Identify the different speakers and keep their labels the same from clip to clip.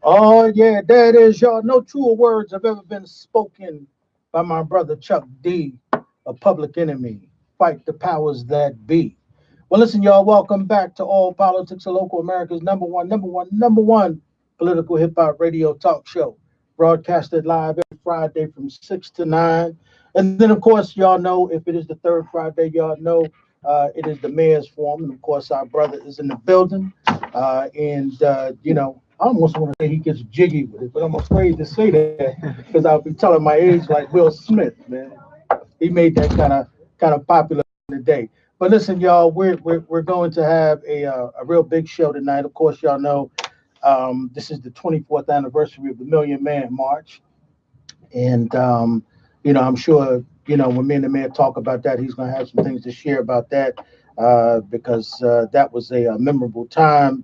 Speaker 1: Oh, yeah, there it is, y'all. No truer words have ever been spoken by my brother Chuck D, a public enemy. Fight the powers that be. Well, listen, y'all, welcome back to All Politics of Local America's number one political hip hop radio talk show. Broadcasted live every Friday from 6 to 9. And then, of course, y'all know if it is the third Friday, y'all know it is the mayor's forum. And of course, our brother is in the building. I almost want to say he gets jiggy with it, but I'm afraid to say that because I'll be telling my age like Will Smith, man. He made that kind of popular today. But listen, y'all, we're going to have a real big show tonight. Of course, y'all know this is the 24th anniversary of the Million Man March, and I'm sure when me and the mayor talk about that, he's going to have some things to share about that because that was a memorable time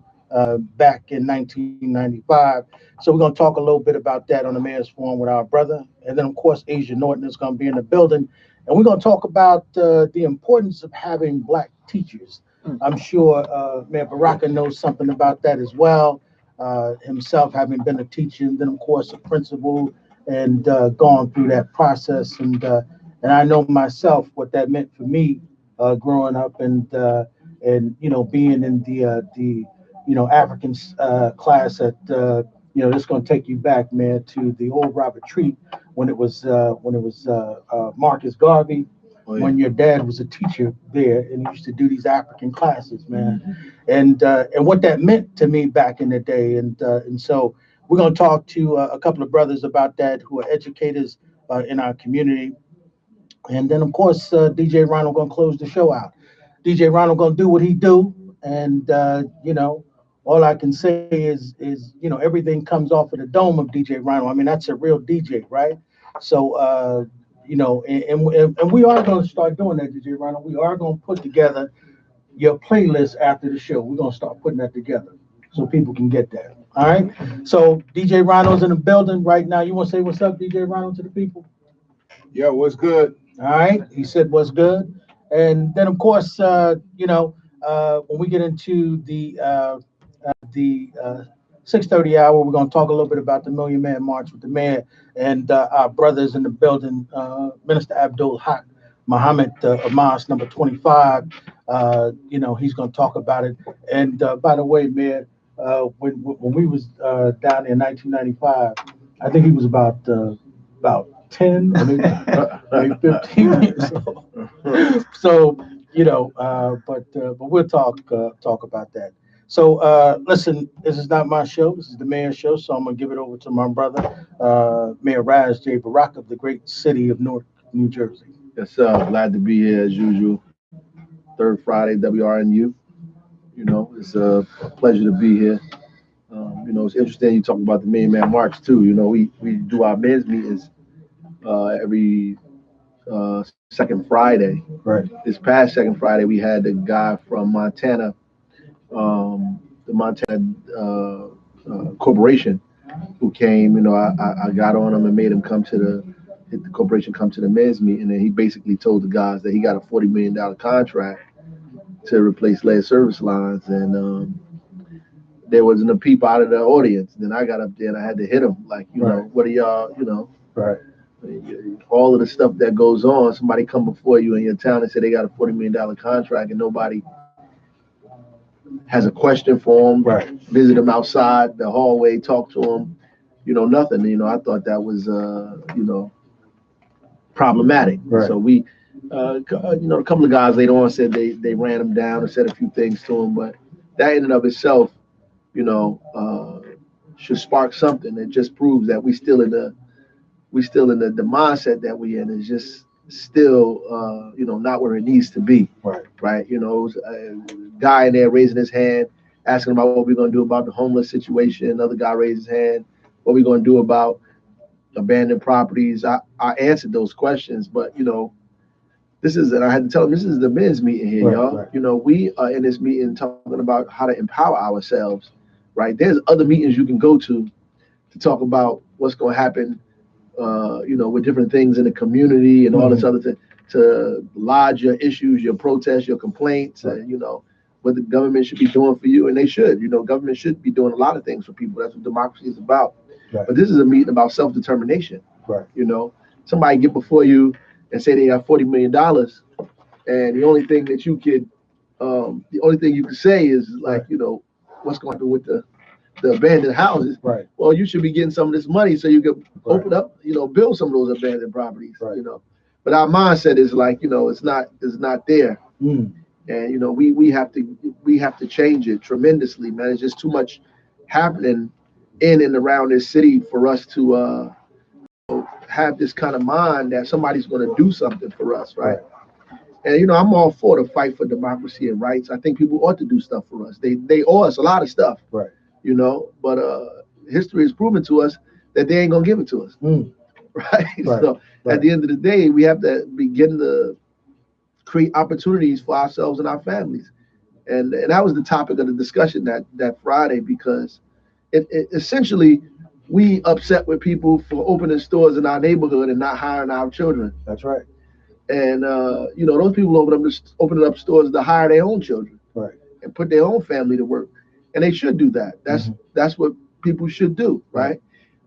Speaker 1: back in 1995. So we're going to talk a little bit about that on the mayor's forum with our brother, and then of course Asia Norton is going to be in the building, and we're going to talk about the importance of having black teachers. I'm sure Mayor Baraka knows something about that as well. Himself having been a teacher, and then of course a principal, and gone through that process. And I know myself what that meant for me growing up, and being in the African class at it's going to take you back, man, to the old Robert Treat when it was Marcus Garvey.
Speaker 2: Oh yeah.
Speaker 1: When your dad was a teacher there, and he used to do these African classes, man, and what that meant to me back in the day, and so we're going to talk to a couple of brothers about that who are educators in our community. And then, of course, DJ Ronald going to close the show out. DJ Ronald going to do what he do. And, all I can say is everything comes off of the dome of DJ Ronald. I mean, that's a real DJ, right? So, and we are going to start doing that, DJ Ronald. We are going to put together your playlist after the show. We're going to start putting that together so people can get that. All right. So DJ Ronald's in the building right now. You want to say what's up, DJ Ronald, to the people?
Speaker 2: Yeah, what's good?
Speaker 1: All right. He said what's good. And then, of course, when we get into the 6:30 hour, we're going to talk a little bit about the Million Man March with the mayor and our brothers in the building, Minister Abdul Haq Muhammad Amas, number 25. He's going to talk about it. And by the way, Mayor, when we was down there in 1995, I think he was about 10 or maybe 15 years old. So, but we'll talk about that. So, listen, this is not my show. This is the mayor's show. So I'm gonna give it over to my brother, Mayor Raz J. Baraka of the great city of Newark, New Jersey.
Speaker 2: Yes, sir. Glad to be here as usual. Third Friday, WRNU. It's a pleasure to be here. It's interesting you talk about the Million Man March too. We do our men's meetings every second Friday.
Speaker 1: Right.
Speaker 2: This past second Friday, we had the guy from Montana, the Montana corporation, who came. I got on him and made him hit the corporation come to the men's meeting, and he basically told the guys that he got a $40 million contract to replace lead service lines, and there wasn't a peep out of the audience. Then I got up there and I had to hit him like,
Speaker 1: Right.
Speaker 2: what are y'all,
Speaker 1: Right.
Speaker 2: all of the stuff that goes on. Somebody come before you in your town and say they got a $40 million contract, and nobody has a question for them.
Speaker 1: Right.
Speaker 2: Visit them outside the hallway, talk to them. Nothing. I thought that was problematic.
Speaker 1: Right.
Speaker 2: So we, a couple of guys later on said they ran him down and said a few things to him, but that in and of itself, you know, uh, should spark something that just proves that we still in the mindset that we in is just still not where it needs to be.
Speaker 1: Right.
Speaker 2: Right. A guy in there raising his hand, asking about what we're going to do about the homeless situation. Another guy raised his hand, what we're going to do about abandoned properties. I answered those questions, but and I had to tell him this is the men's meeting here,
Speaker 1: Right.
Speaker 2: y'all.
Speaker 1: Right.
Speaker 2: We are in this meeting talking about how to empower ourselves, right? There's other meetings you can go to talk about what's going to happen, with different things in the community and all this
Speaker 1: Mhm.
Speaker 2: other thing, to lodge your issues, your protests, your complaints,
Speaker 1: Right.
Speaker 2: and what the government should be doing for you, and they should. Government should be doing a lot of things for people. That's what democracy is about.
Speaker 1: Right.
Speaker 2: But this is a meeting about self-determination.
Speaker 1: Right.
Speaker 2: Somebody get before you and say they have $40 million, and the only thing you can say is like,
Speaker 1: Right.
Speaker 2: what's going to happen with the abandoned houses.
Speaker 1: Right.
Speaker 2: Well, you should be getting some of this money so you can
Speaker 1: Right.
Speaker 2: open up, build some of those abandoned properties.
Speaker 1: Right.
Speaker 2: But our mindset is like, it's not there.
Speaker 1: Mm.
Speaker 2: And we have to change it tremendously, man. It's just too much happening in and around this city for us to have this kind of mind that somebody's going to do something for us, right? And I'm all for the fight for democracy and rights. I think people ought to do stuff for us. They owe us a lot of stuff,
Speaker 1: right?
Speaker 2: But history has proven to us that they ain't gonna give it to us, right? So at the end of the day, we have to begin to create opportunities for ourselves and our families, and that was the topic of the discussion that Friday, because it essentially we upset with people for opening stores in our neighborhood and not hiring our children.
Speaker 1: That's right.
Speaker 2: And those people opening up stores to hire their own children,
Speaker 1: right,
Speaker 2: and put their own family to work, and they should do that. That's what people should do, right?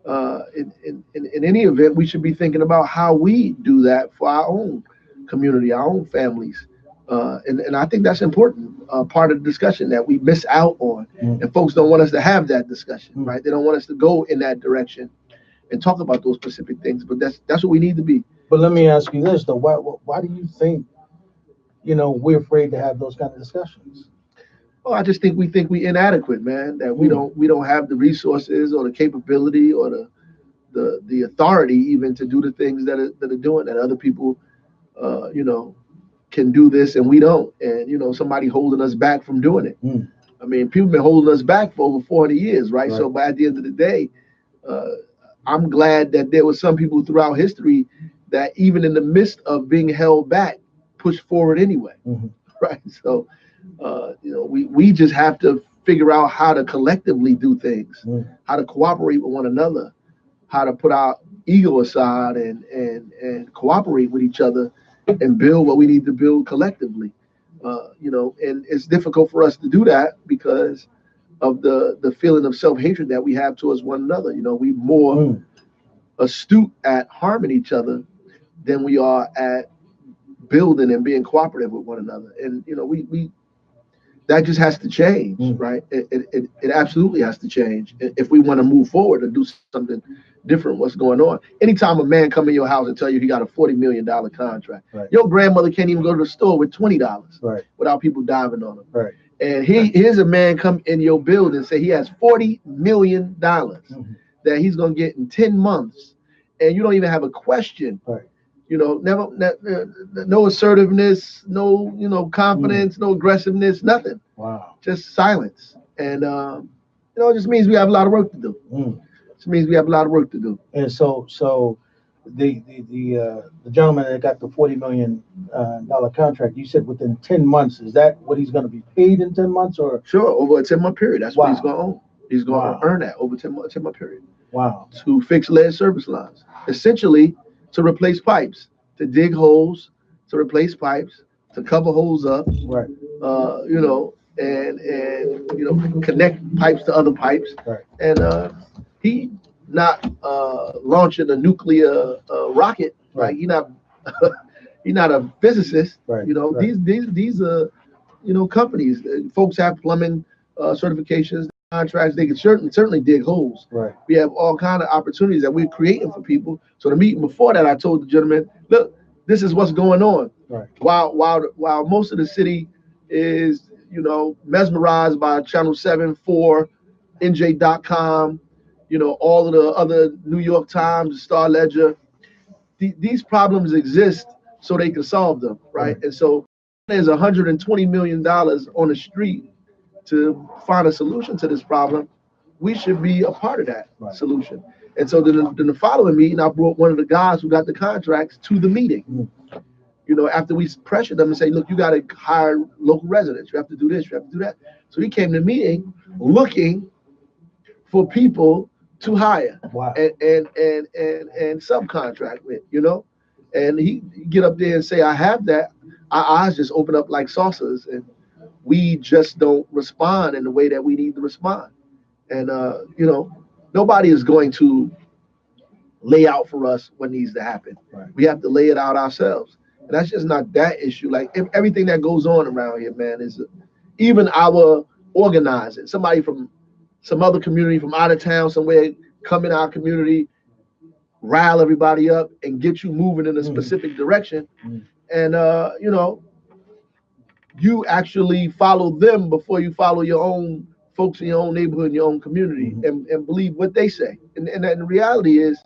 Speaker 2: In any event, we should be thinking about how we do that for our own community, our own families, and I think that's important part of the discussion that we miss out on, and folks don't want us to have that discussion, right? They don't want us to go in that direction and talk about those specific things, but that's what we need to be.
Speaker 1: But let me ask you this though: why do you think we're afraid to have those kind of discussions?
Speaker 2: Oh, I just think we inadequate, man. That we don't have the resources or the capability or the authority even to do the things that are doing that other people, can do this and we don't, and somebody holding us back from doing it. I mean, people have been holding us back for over 40 years, right? So by the end of the day, I'm glad that there were some people throughout history that even in the midst of being held back, pushed forward anyway, right? So, we just have to figure out how to collectively do things, how to cooperate with one another, how to put our ego aside and cooperate with each other and build what we need to build collectively. And it's difficult for us to do that because of the feeling of self-hatred that we have towards one another. We more astute at harming each other than we are at building and being cooperative with one another. And we that just has to change, right? It absolutely has to change if we want to move forward and do something different. What's going on? Anytime a man come in your house and tell you he got a $40 million contract, your grandmother can't even go to the store with $20 without people diving on him.
Speaker 1: Right.
Speaker 2: And here's a man come in your building and say he has $40 million that he's gonna get in 10 months, and you don't even have a question.
Speaker 1: Right.
Speaker 2: No assertiveness, no confidence, no aggressiveness, nothing.
Speaker 1: Wow. Just
Speaker 2: silence. And it just means we have a lot of work to do. It means we have a lot of work to do.
Speaker 1: And so the gentleman that got the $40 million contract, you said within 10 months, is that what he's going to be paid in 10 months or?
Speaker 2: Sure, over a 10-month period. That's what he's going to own. He's going to earn that over 10-month period.
Speaker 1: Wow.
Speaker 2: To fix lead service lines. Essentially, to replace pipes, to dig holes, to replace pipes, to cover holes up,
Speaker 1: right?
Speaker 2: And connect pipes to other pipes,
Speaker 1: right?
Speaker 2: And he not launching a nuclear rocket, right? He not he's not a physicist,
Speaker 1: right?
Speaker 2: These are companies. Folks have plumbing certifications, contracts. They can certainly dig holes.
Speaker 1: Right.
Speaker 2: We have all kind of opportunities that we're creating for people. So the meeting before that, I told the gentleman, look, this is what's going on.
Speaker 1: Right.
Speaker 2: While most of the city is mesmerized by Channel 7, 4, NJ.com, all of the other New York Times, Star Ledger. These problems exist so they can solve them, right? And so there's $120 million on the street to find a solution to this problem. We should be a part of that solution. And so then the following meeting, I brought one of the guys who got the contracts to the meeting. After we pressured them and say, look, you got to hire local residents. You have to do this, you have to do that. So he came to the meeting looking for people to hire and subcontract with, and he get up there and say, I have that. Our eyes just open up like saucers. And we just don't respond in the way that we need to respond. And nobody is going to lay out for us what needs to happen.
Speaker 1: Right.
Speaker 2: We have to lay it out ourselves. And that's just not that issue. Like everything that goes on around here, man, is even our organizing. Somebody from some other community from out of town somewhere come in our community, rile everybody up, and get you moving in a specific direction. And you actually follow them before you follow your own folks in your own neighborhood, in your own community, and believe what they say. And the reality is,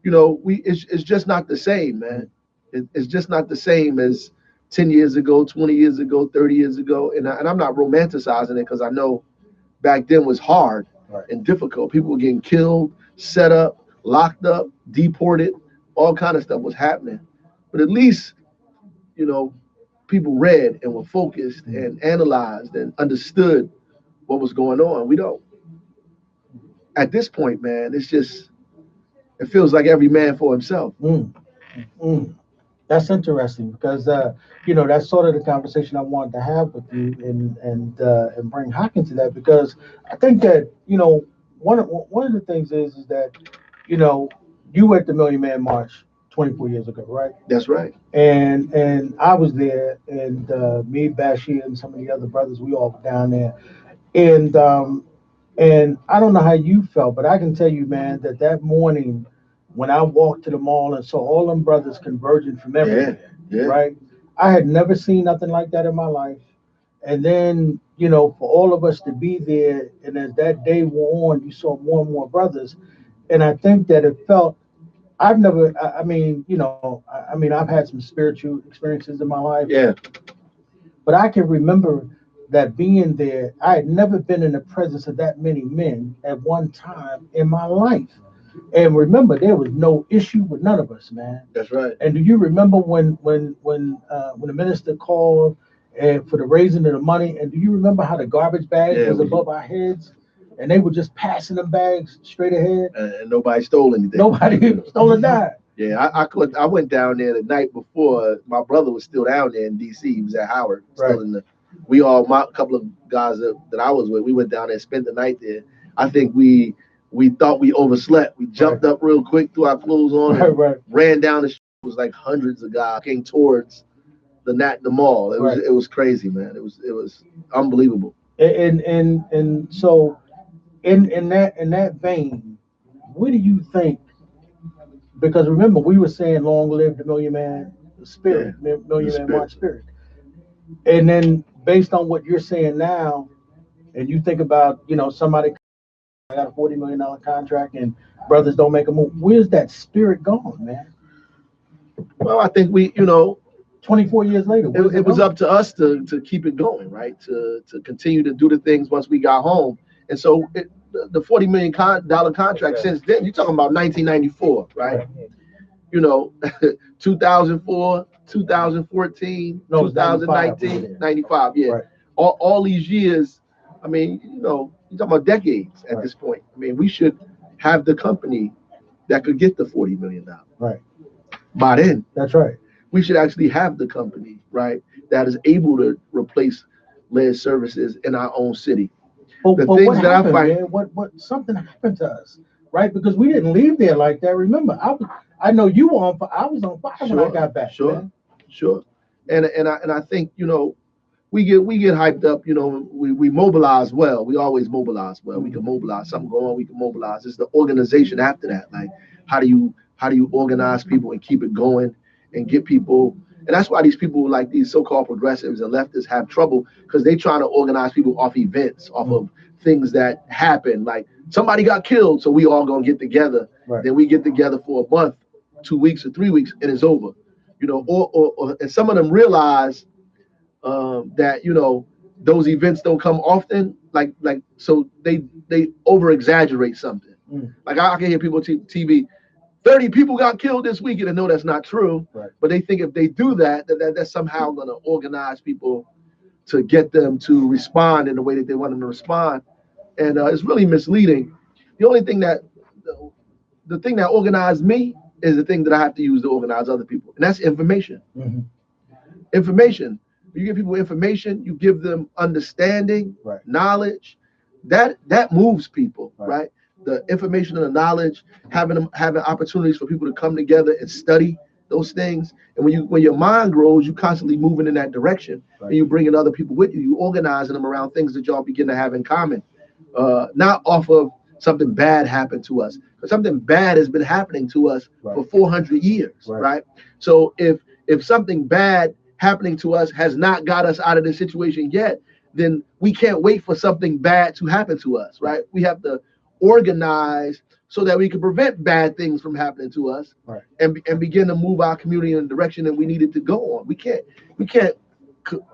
Speaker 2: it's just not the same, man. It's just not the same as 10 years ago, 20 years ago, 30 years ago. And I'm not romanticizing it, because I know back then was hard and difficult. People were getting killed, set up, locked up, deported, all kind of stuff was happening. But at least, people read and were focused and analyzed and understood what was going on. We don't. At this point, man, it feels like every man for himself.
Speaker 1: That's interesting because that's sort of the conversation I wanted to have with you and bring Hawk into that, because I think that one of the things is that you were at the Million Man March 24 years ago, right?
Speaker 2: That's right.
Speaker 1: And I was there, and me, Bashir, and some of the other brothers, we all were down there, and I don't know how you felt, but I can tell you, man, that morning when I walked to the mall and saw all them brothers converging from everywhere, right? I had never seen nothing like that in my life. And then, for all of us to be there, and as that day wore on, you saw more and more brothers. And I think that it felt, I've never, I mean, I've had some spiritual experiences in my life.
Speaker 2: Yeah.
Speaker 1: But I can remember that being there, I had never been in the presence of that many men at one time in my life. And remember, there was no issue with none of us, man.
Speaker 2: That's right.
Speaker 1: And do you remember when the minister called and for the raising of the money? And do you remember how the garbage bag was above our heads, and they were just passing them bags straight ahead?
Speaker 2: And nobody stole anything.
Speaker 1: Nobody stole a dime.
Speaker 2: Yeah, I went down there the night before. My brother was still down there in D.C. He was at Howard, still in the. My couple of guys that I was with, we went down there and spent the night there. I think we thought we overslept. We jumped up real quick, threw our clothes on, and ran down the street. It was like hundreds of guys came towards the mall. It was crazy, man. It was unbelievable.
Speaker 1: And so in that vein, what do you think? Because remember, we were saying, "Long live the Million Man Spirit, Million Man March Spirit." And then, based on what you're saying now, and you think about, somebody got a $40 million contract and brothers don't make a move. Where's that spirit gone, man?
Speaker 2: Well, I think
Speaker 1: 24 years later,
Speaker 2: it was up to us to keep it going, right? To continue to do the things once we got home. And so the $40 million contract since then, you're talking about 1994, right? 2004, 2014, 2019, 95, yeah. Right. All these years, I mean, you're talking about decades at this point. I mean, we should have the company that could get the $40 million.
Speaker 1: Right.
Speaker 2: By then.
Speaker 1: That's right.
Speaker 2: We should actually have the company, right, that is able to replace lead services in our own city.
Speaker 1: But things what happened, man? What something happened to us, right? Because we didn't leave there like that. Remember, I know you were on. I was on fire when I got back.
Speaker 2: Sure. And I think we get hyped up. We mobilize well. We always mobilize well. We can mobilize something going on. We can mobilize. It's the organization after that. Like how do you organize people and keep it going and get people. And that's why these people like these so-called progressives and leftists have trouble, because they trying to organize people off events, off of things that happen. Like somebody got killed, so we all gonna get together. Right. Then we get together for a month, 2 weeks or 3 weeks, and it's over. Or and some of them realize that those events don't come often. Like so they over exaggerate something. Like I can hear people on TV. 30 people got killed this weekend, and no, that's not true. Right. But they think if they do that that's somehow going to organize people to get them to respond in the way that they want them to respond. And it's really misleading. The only thing the thing that organized me is the thing that I have to use to organize other people, and that's information. Information. When you give people information, you give them understanding,
Speaker 1: Right.
Speaker 2: knowledge. That moves people, right? The information and the knowledge, having opportunities for people to come together and study those things. And when your mind grows, you constantly moving in that direction, and you bringing other people with you. You organizing them around things that y'all begin to have in common, not off of something bad happened to us. Because something bad has been happening to us for 400 years, right? So if something bad happening to us has not got us out of this situation yet, then we can't wait for something bad to happen to us, right? We have to organize so that we can prevent bad things from happening to us, and begin to move our community in the direction that we need it to go on. We can't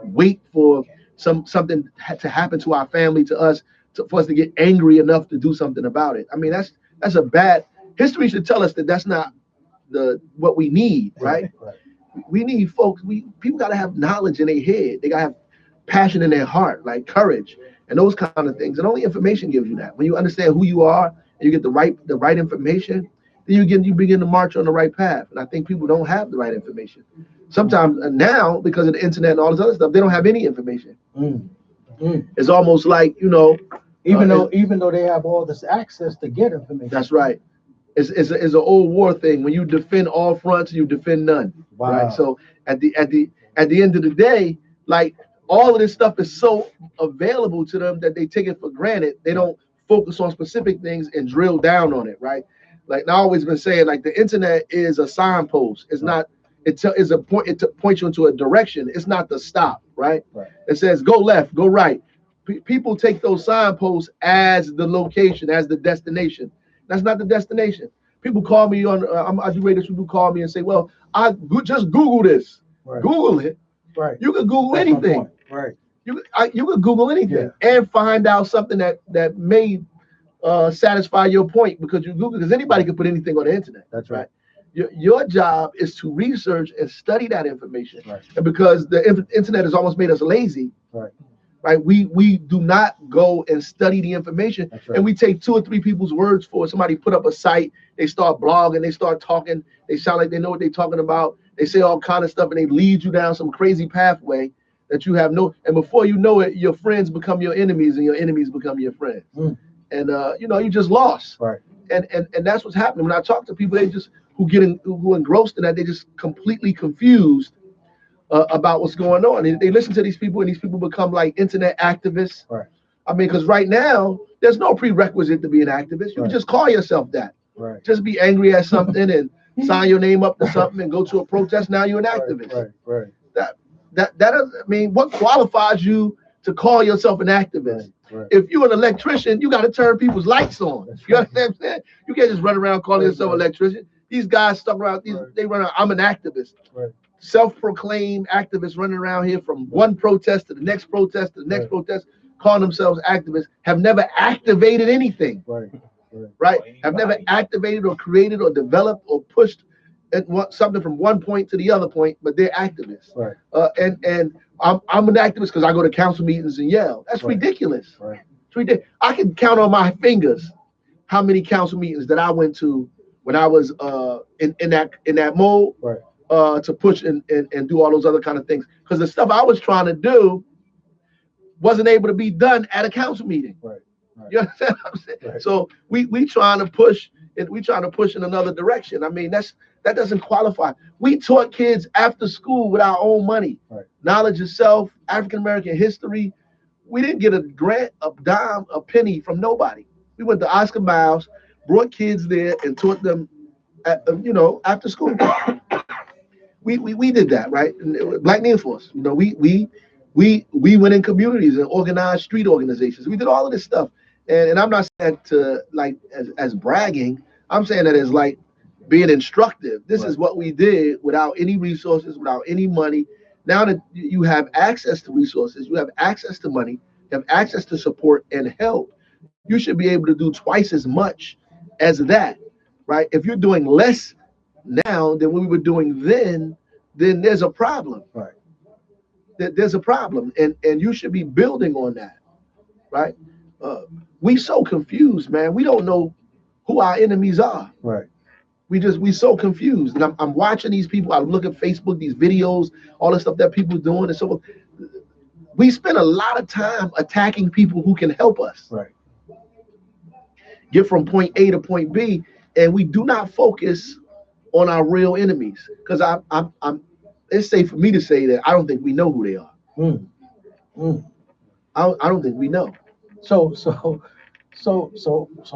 Speaker 2: wait for something to happen to our family, to us, for us to get angry enough to do something about it. I mean, that's a bad history should tell us that that's not what we need, right? We need folks. People got to have knowledge in their head. They got to have passion in their heart, like courage and those kind of things. And only information gives you that. When you understand who you are and you get the right information, then you begin to march on the right path. And I think people don't have the right information. Sometimes now, because of the internet and all this other stuff, they don't have any information. It's almost like,
Speaker 1: even though they have all this access to get information.
Speaker 2: That's right. It's an old war thing. When you defend all fronts, you defend none.
Speaker 1: Wow.
Speaker 2: Right. So at the end of the day, like, all of this stuff is so available to them that they take it for granted. They don't focus on specific things and drill down on it, right? Like, I always been saying, like, the internet is a signpost. It's not. It points you into a direction. It's not the stop, right? It says go left, go right. People take those signposts as the location, as the destination. That's not the destination. People call me on. I do radio. People call me and say, "Well, just Google this." Google it.
Speaker 1: Right.
Speaker 2: You can Google anything.
Speaker 1: Right.
Speaker 2: You can Google anything and find out something that may satisfy your point, because you Google. Because anybody can put anything on the internet.
Speaker 1: That's right.
Speaker 2: Your job is to research and study that information. And because the internet has almost made us lazy. Right. We do not go and study the information, and we take 2 or 3 people's words for it. Somebody put up a site, they start blogging, they start talking, they sound like they know what they're talking about. They say all kind of stuff, and they lead you down some crazy pathway that you have and before you know it, your friends become your enemies, and your enemies become your friends. And you just lost.
Speaker 1: Right.
Speaker 2: And that's what's happening. When I talk to people, who engrossed in that, they just completely confused about what's going on. And they listen to these people, and these people become like internet activists.
Speaker 1: Right.
Speaker 2: I mean, because right now there's no prerequisite to be an activist. You can just call yourself that.
Speaker 1: Right.
Speaker 2: Just be angry at something and sign your name up to something and go to a protest. Now you're an activist.
Speaker 1: Right.
Speaker 2: That doesn't, I mean, what qualifies you to call yourself an activist?
Speaker 1: Right.
Speaker 2: If you're an electrician, you got to turn people's lights on. You understand what I'm saying? You can't just run around calling yourself an electrician. These guys stuck around. They run around. I'm an activist.
Speaker 1: Right.
Speaker 2: Self-proclaimed activists running around here from one protest to the next protest to the next protest, calling themselves activists, have never activated anything. Right. Have never activated or created or developed or pushed something from one point to the other point, but they're activists.
Speaker 1: Right.
Speaker 2: And I'm an activist because I go to council meetings and yell. That's ridiculous.
Speaker 1: Right.
Speaker 2: It's ridiculous. I can count on my fingers how many council meetings that I went to when I was in that mode.
Speaker 1: Right.
Speaker 2: To push and do all those other kind of things, because the stuff I was trying to do wasn't able to be done at a council meeting.
Speaker 1: Right.
Speaker 2: You understand what I'm saying?
Speaker 1: Right.
Speaker 2: So we trying to push in another direction. I mean, that doesn't qualify. We taught kids after school with our own money.
Speaker 1: Right.
Speaker 2: Knowledge of self, African American history. We didn't get a grant, a dime, a penny from nobody. We went to Oscar Miles, brought kids there, and taught them after school. We did that, right? Black Need Force. We went in communities and organized street organizations. We did all of this stuff, and I'm not saying that to like as bragging. I'm saying that as like being instructive. This is what we did without any resources, without any money. Now that you have access to resources, you have access to money, you have access to support and help, you should be able to do twice as much as that, right? If you're doing less now than we were doing then there's a problem.
Speaker 1: Right.
Speaker 2: There's a problem, and you should be building on that, right? We so confused, man. We don't know who our enemies are.
Speaker 1: Right.
Speaker 2: We so confused. And I'm watching these people. I look at Facebook, these videos, all the stuff that people are doing, and so we spend a lot of time attacking people who can help us
Speaker 1: Right.
Speaker 2: get from point A to point B, and we do not focus on our real enemies. Because it's safe for me to say that I don't think we know who they are.
Speaker 1: Mm. Mm.
Speaker 2: I don't think we know.
Speaker 1: So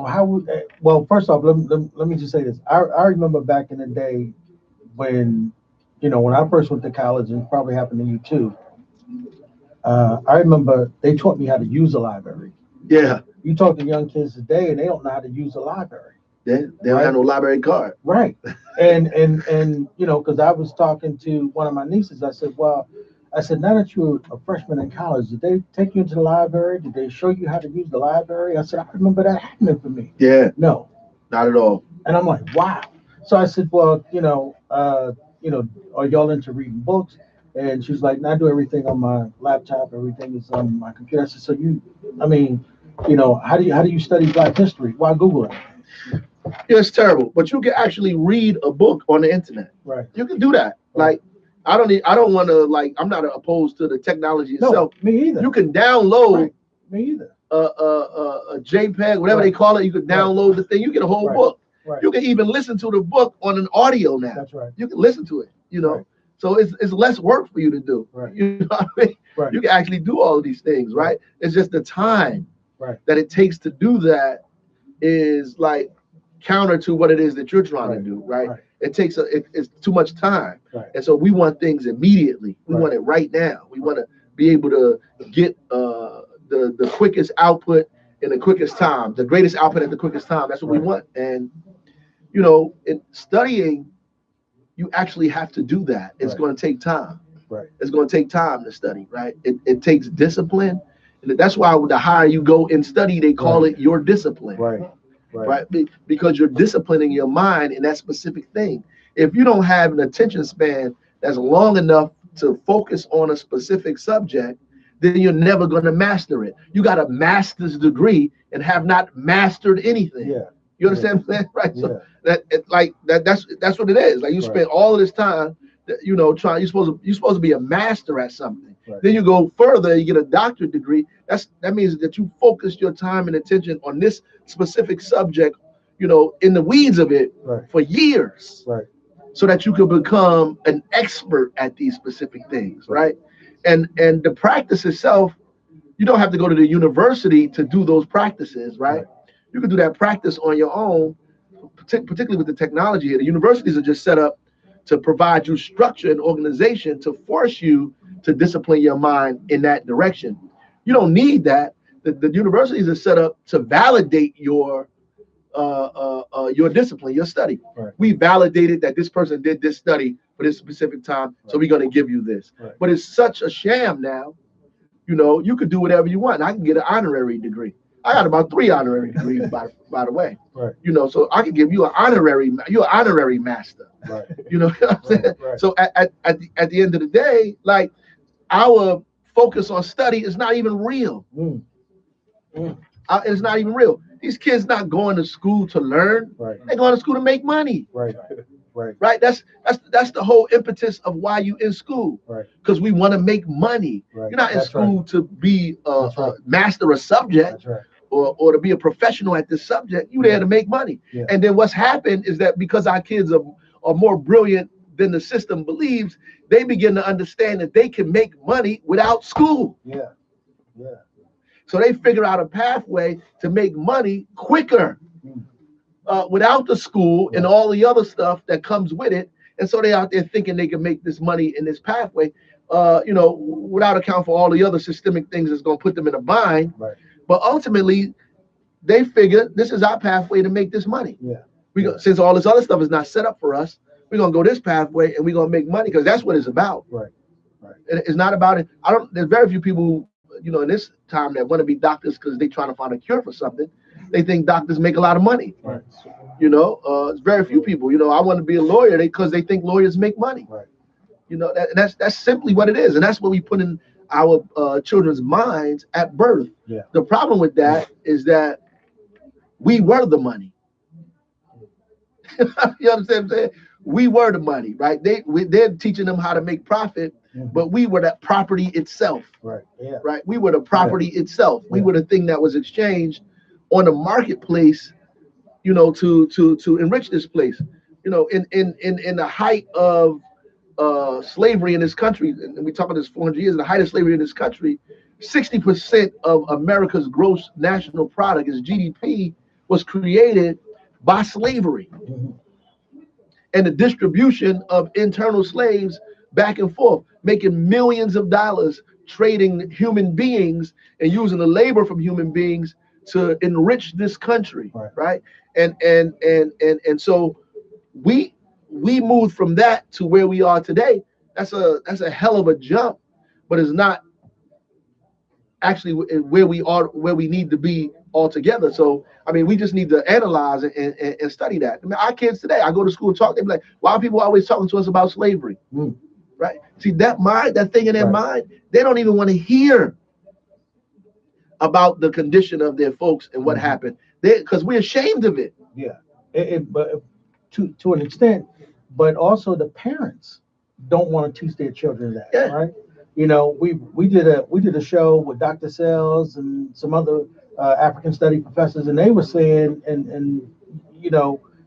Speaker 1: how would, well, first off, let me just say this. I remember back in the day when, when I first went to college, and it probably happened to you too. I remember they taught me how to use a library.
Speaker 2: Yeah,
Speaker 1: You talk to young kids today, and they don't know how to use a library.
Speaker 2: they don't have no library card.
Speaker 1: Right. And because I was talking to one of my nieces, I said, well, now that you're a freshman in college, did they take you into the library? Did they show you how to use the library? I said, I remember that happening for me.
Speaker 2: Yeah,
Speaker 1: No.
Speaker 2: not at all.
Speaker 1: And I'm like, wow. So I said, well, are y'all into reading books? And she's like, no, I do everything on my laptop. Everything is on my computer. I said, how do you study Black history? Why Google it?
Speaker 2: Yeah, it's terrible, but you can actually read a book on the internet.
Speaker 1: Right.
Speaker 2: You can do that.
Speaker 1: Right.
Speaker 2: Like, I don't want to, like, I'm not opposed to the technology itself.
Speaker 1: No, me either.
Speaker 2: You can download
Speaker 1: Right. Me either.
Speaker 2: a JPEG, whatever
Speaker 1: Right.
Speaker 2: they call it. You can download the thing. You get a whole book.
Speaker 1: Right.
Speaker 2: You can even listen to the book on an audio now.
Speaker 1: That's right.
Speaker 2: You can listen to it.
Speaker 1: Right.
Speaker 2: So it's less work for you to do.
Speaker 1: Right.
Speaker 2: You know what I mean?
Speaker 1: Right.
Speaker 2: You can actually do all of these things, right? It's just the time that it takes to do that is like counter to what it is that you're trying to do, right? It takes it's too much time.
Speaker 1: Right.
Speaker 2: And so we want things immediately. We want it right now. We want to be able to get the quickest output in the quickest time, the greatest output at the quickest time. That's what we want. And in studying, you actually have to do that. It's going to take time.
Speaker 1: Right.
Speaker 2: It's going to take time to study, right? It takes discipline. And that's why the higher you go in study, they call it your discipline. Right. Because you're disciplining your mind in that specific thing. If you don't have an attention span that's long enough to focus on a specific subject, then you're never going to master it. You got a master's degree and have not mastered anything.
Speaker 1: Yeah.
Speaker 2: You understand what I'm saying? Right.
Speaker 1: Yeah.
Speaker 2: So that's what it is. Like you spend all of this time, trying. You're supposed to be a master at something.
Speaker 1: Right.
Speaker 2: Then you go further, you get a doctorate degree. That means that you focus your time and attention on this specific subject, in the weeds of it for years.
Speaker 1: Right.
Speaker 2: So that you can become an expert at these specific things, right? And the practice itself, you don't have to go to the university to do those practices, right? You can do that practice on your own, particularly with the technology here. The universities are just set up to provide you structure and organization to force you to discipline your mind in that direction. You don't need that. The universities are set up to validate your discipline, your study.
Speaker 1: Right.
Speaker 2: We validated that this person did this study for this specific time, so we're going to give you this.
Speaker 1: Right.
Speaker 2: But it's such a sham now. You could do whatever you want. I can get an honorary degree. I got about 3 honorary degrees, by the way.
Speaker 1: Right.
Speaker 2: So I can give you you're an honorary master.
Speaker 1: Right.
Speaker 2: You know what I'm saying?
Speaker 1: Right.
Speaker 2: So at the end of the day, like, our focus on study is not even real. It's not even real. These kids not going to school to learn.
Speaker 1: Right.
Speaker 2: They're going to school to make money.
Speaker 1: Right.
Speaker 2: Right. That's the whole impetus of why you in school.
Speaker 1: Right.
Speaker 2: Because we want to make money.
Speaker 1: Right.
Speaker 2: You're not in
Speaker 1: That's
Speaker 2: school to be
Speaker 1: That's right.
Speaker 2: master a subject.
Speaker 1: That's right.
Speaker 2: Or to be a professional at this subject. You there to make money.
Speaker 1: Yeah.
Speaker 2: And then what's happened is that because our kids are more brilliant than the system believes, they begin to understand that they can make money without school.
Speaker 1: Yeah. Yeah.
Speaker 2: So they figure out a pathway to make money quicker without the school and all the other stuff that comes with it. And so they out there thinking they can make this money in this pathway, without account for all the other systemic things that's going to put them in a bind.
Speaker 1: Right.
Speaker 2: But ultimately, they figure this is our pathway to make this money.
Speaker 1: Yeah.
Speaker 2: Since all this other stuff is not set up for us, we're going to go this pathway and we're going to make money because that's what it's about.
Speaker 1: Right. Right.
Speaker 2: It's not about it. There's very few people, in this time that want to be doctors because they're trying to find a cure for something. They think doctors make a lot of money.
Speaker 1: Right.
Speaker 2: It's very few people. I want to be a lawyer because they think lawyers make money.
Speaker 1: Right.
Speaker 2: That's simply what it is, and that's what we put in our children's minds at birth.
Speaker 1: Yeah.
Speaker 2: The problem with that is that we were the money. You understand what I'm saying? We were the money, right? They're teaching them how to make profit but we were that property itself.
Speaker 1: Right. Yeah.
Speaker 2: Right. We were the property itself. We were the thing that was exchanged on the marketplace, to enrich this place. In the height of slavery in this country, and we talk about this 400 years, the height of slavery in this country, 60% of America's gross national product, is GDP, was created by slavery and the distribution of internal slaves back and forth, making millions of dollars trading human beings and using the labor from human beings to enrich this country, right? And so we moved from that to where we are today. That's a hell of a jump, but it's not actually where we need to be altogether. So I mean, we just need to analyze and study that. I mean, our kids today, I go to school and talk, they be like, why are people always talking to us about slavery? Right? See, that thing in their mind, they don't even want to hear about the condition of their folks and what happened. Because we're ashamed of it.
Speaker 1: Yeah, but to an extent, but also the parents don't want to teach their children that, right? We did a show with Dr. Sells and some other African study professors, and they were saying, and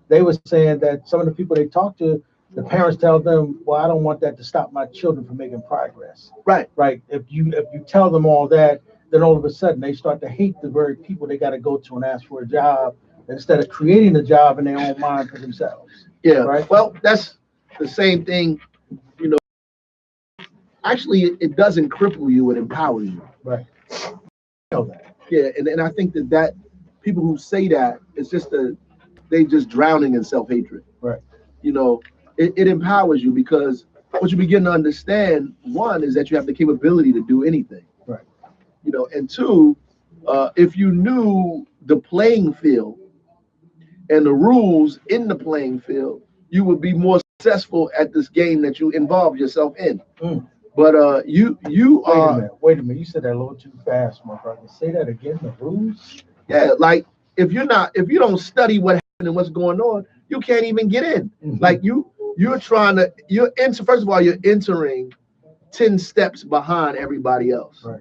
Speaker 1: they were saying that some of the people they talk to, the parents tell them, well, I don't want that to stop my children from making progress. Right. If you tell them all that, then all of a sudden they start to hate the very people they got to go to and ask for a job instead of creating a job in their own mind for themselves. Yeah. Right.
Speaker 2: Well, that's the same thing. Actually, it doesn't cripple you; it empowers you.
Speaker 1: Right. I know that.
Speaker 2: Yeah, and I think that people who say that, it's just they just drowning in self-hatred.
Speaker 1: Right.
Speaker 2: It empowers you because what you begin to understand, one, is that you have the capability to do anything.
Speaker 1: Right.
Speaker 2: And two, if you knew the playing field and the rules in the playing field, you would be more successful at this game that you involve yourself in. But you are.
Speaker 1: Wait a minute. You said that a little too fast, my brother. Say that again. The rules.
Speaker 2: Yeah, like if you don't study what happened and what's going on, you can't even get in. Like you're first of all, you're entering 10 steps behind everybody else.
Speaker 1: Right.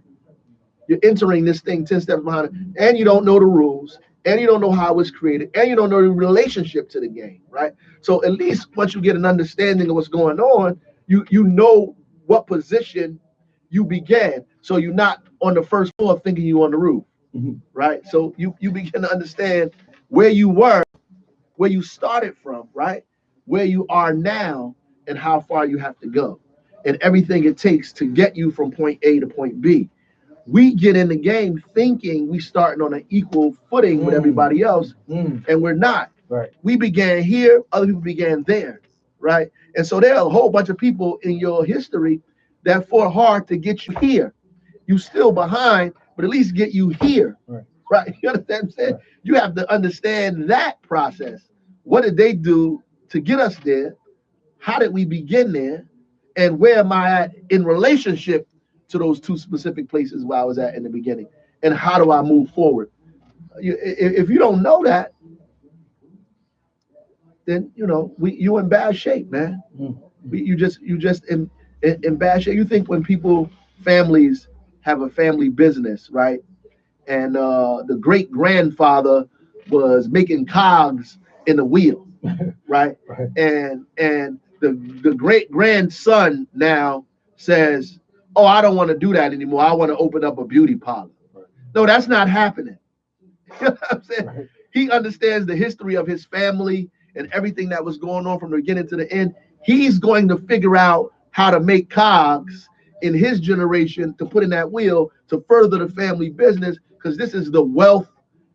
Speaker 2: You're entering this thing 10 steps behind, and you don't know the rules, and you don't know how it's created, and you don't know the relationship to the game, right? So at least once you get an understanding of what's going on, you know what position you began. So you're not on the first floor thinking you're on the roof, right? So you begin to understand where you were, where you started from, right? Where you are now, and how far you have to go, and everything it takes to get you from point A to point B. We get in the game thinking we starting on an equal footing with everybody else, and we're not.
Speaker 1: Right.
Speaker 2: We began here, other people began there, right? And so there are a whole bunch of people in your history that fought hard to get you here. You still behind, but at least get you here, right? You understand what I'm saying? Right. You have to understand that process. What did they do to get us there? How did we begin there? And where am I at in relationship to those two specific places where I was at in the beginning? And how do I move forward? If you don't know that, then you're in bad shape, man. You just in bad shape. You think when families have a family business, right? And the great grandfather was making cogs in the wheel, right? And the great grandson now says, oh, I don't want to do that anymore. I want to open up a beauty parlor. No, that's not happening. You know what I'm saying? He understands the history of his family and everything that was going on from the beginning to the end. He's going to figure out how to make cogs in his generation to put in that wheel to further the family business, because this is the wealth